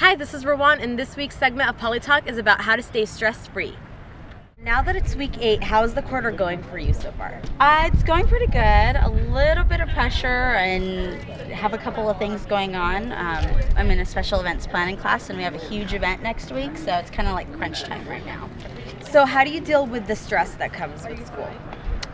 Hi, this is Rawan, and this week's segment of Polytalk is about how to stay stress-free. Now that it's week 8, how's the quarter going for you so far? It's going pretty good. A little bit of pressure and have a couple of things going on. I'm in a special events planning class and we have a huge event next week, so it's kind of like crunch time right now. So how do you deal with the stress that comes with school?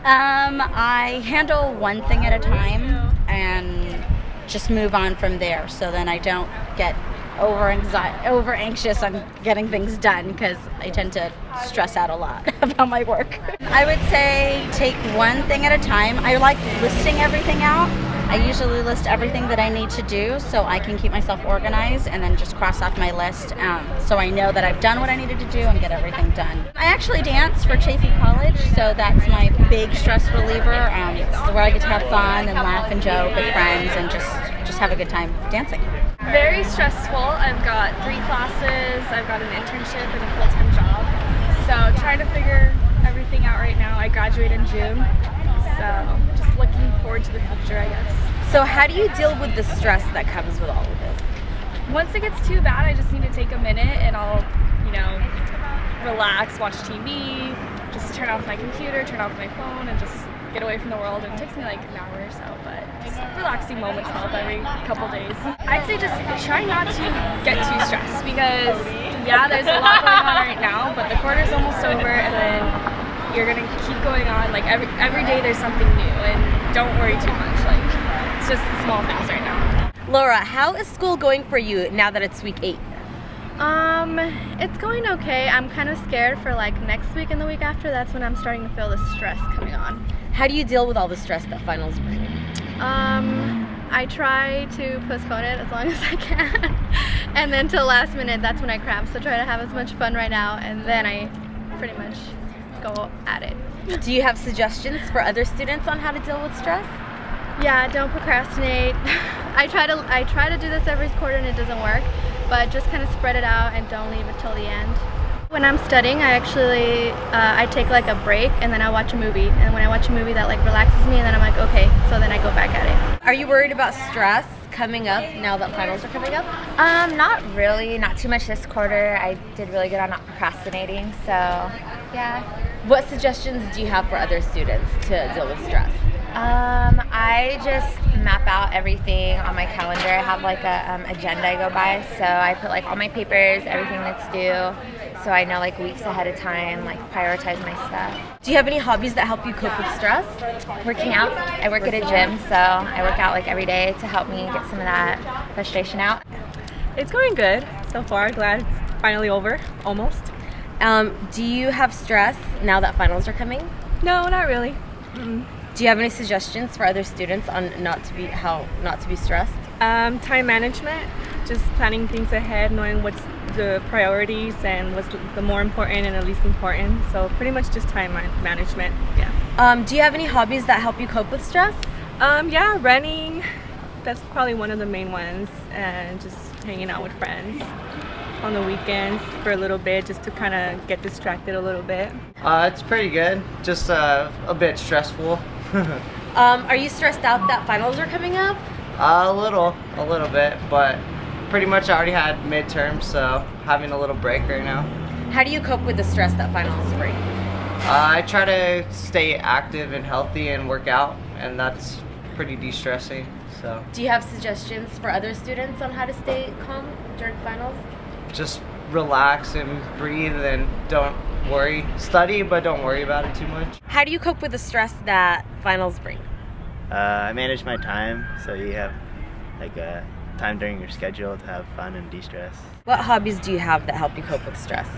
I handle one thing at a time and just move on from there, so then I don't get over anxious on getting things done, because I tend to stress out a lot about my work. I would say take one thing at a time. I like listing everything out. I usually list everything that I need to do so I can keep myself organized and then just cross off my list, so I know that I've done what I needed to do and get everything done. I actually dance for Chaffey College, so that's my big stress reliever, where I get to have fun and laugh and joke with friends and just have a good time dancing. Very stressful. I've got 3 classes, I've got an internship and a full-time job. So trying to figure everything out right now. I graduate in June, so just looking forward to the future, I guess. So how do you deal with the stress that comes with all of this? Once it gets too bad, I just need to take a minute and I'll, relax, watch TV, just turn off my computer, turn off my phone, and just get away from the world. And it takes me like an hour or so, but just relaxing moments help every couple days. I'd say just try not to get too stressed, because there's a lot going on right now, but the quarter's almost over and then you're gonna keep going on. Like every day there's something new, and don't worry too much. Like it's just small things right now. Laura, how is school going for you now that it's week 8? It's going okay. I'm kind of scared for like next week and the week after. That's when I'm starting to feel the stress coming on. How do you deal with all the stress that finals bring? I try to postpone it as long as I can. And then till last minute, that's when I cramp. So try to have as much fun right now, and then I pretty much go at it. Do you have suggestions for other students on how to deal with stress? Yeah, don't procrastinate. I try to do this every quarter and it doesn't work, but just kind of spread it out and don't leave it till the end. When I'm studying, I actually I take like a break and then I watch a movie. And when I watch a movie, that like relaxes me, and then I'm like, okay, so then I go back at it. Are you worried about stress coming up now that finals are coming up? Not really, not too much this quarter. I did really good on not procrastinating, so yeah. What suggestions do you have for other students to deal with stress? I just map out everything on my calendar. I have like a agenda I go by, so I put like all my papers, everything that's due, so I know like weeks ahead of time, like prioritize my stuff. Do you have any hobbies that help you cope with stress? Working out. I work at a gym, so I work out like every day to help me get some of that frustration out. It's going good so far. Glad it's finally over, almost. Do you have stress now that finals are coming? No, not really. Do you have any suggestions for other students on how not to be stressed? Time management, just planning things ahead, knowing what's the priorities and what's the more important and the least important. So pretty much just time management, yeah. Do you have any hobbies that help you cope with stress? Yeah, running. That's probably one of the main ones, and just hanging out with friends on the weekends for a little bit, just to kind of get distracted a little bit. It's pretty good, just a bit stressful. Are you stressed out that finals are coming up? A little bit, but pretty much I already had midterms, so having a little break right now. How do you cope with the stress that finals bring? I try to stay active and healthy and work out, and that's pretty de-stressing. So Do you have suggestions for other students on how to stay calm during finals? just relax and breathe and don't worry. Study, but don't worry about it too much. How do you cope with the stress that finals bring? I manage my time, so you have like a time during your schedule to have fun and de-stress. What hobbies do you have that help you cope with stress?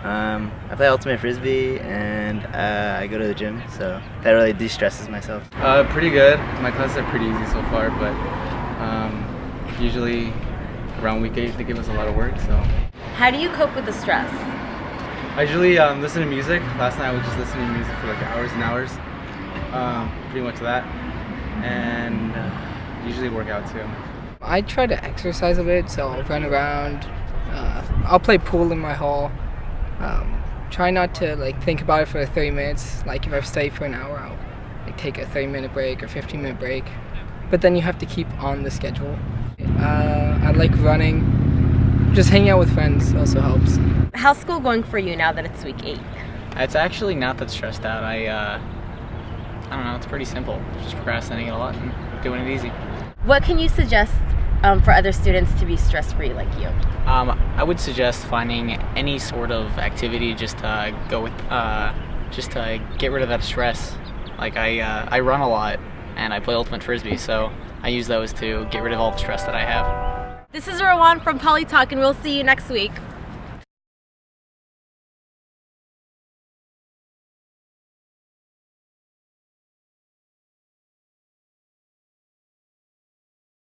I play ultimate frisbee and I go to the gym, so that really de-stresses myself. Pretty good. My classes are pretty easy so far, but usually around week 8 they give us a lot of work. So How do you cope with the stress? I usually listen to music. Last night I was just listening to music for like hours and hours. Pretty much that, and usually work out too. I try to exercise a bit, so I'll run around. I'll play pool in my hall. Try not to like think about it for 30 minutes. Like if I've studied for an hour, I'll like take a 30-minute break or 15-minute break. But then you have to keep on the schedule. I like running, just hanging out with friends also helps. How's school going for you now that it's week 8? It's actually not that stressed out. I don't know, it's pretty simple. Just procrastinating a lot and doing it easy. What can you suggest for other students to be stress-free like you? I would suggest finding any sort of activity just to go with, just to get rid of that stress. Like I run a lot and I play Ultimate Frisbee, so I use those to get rid of all the stress that I have. This is Rowan from Polytalk, and we'll see you next week.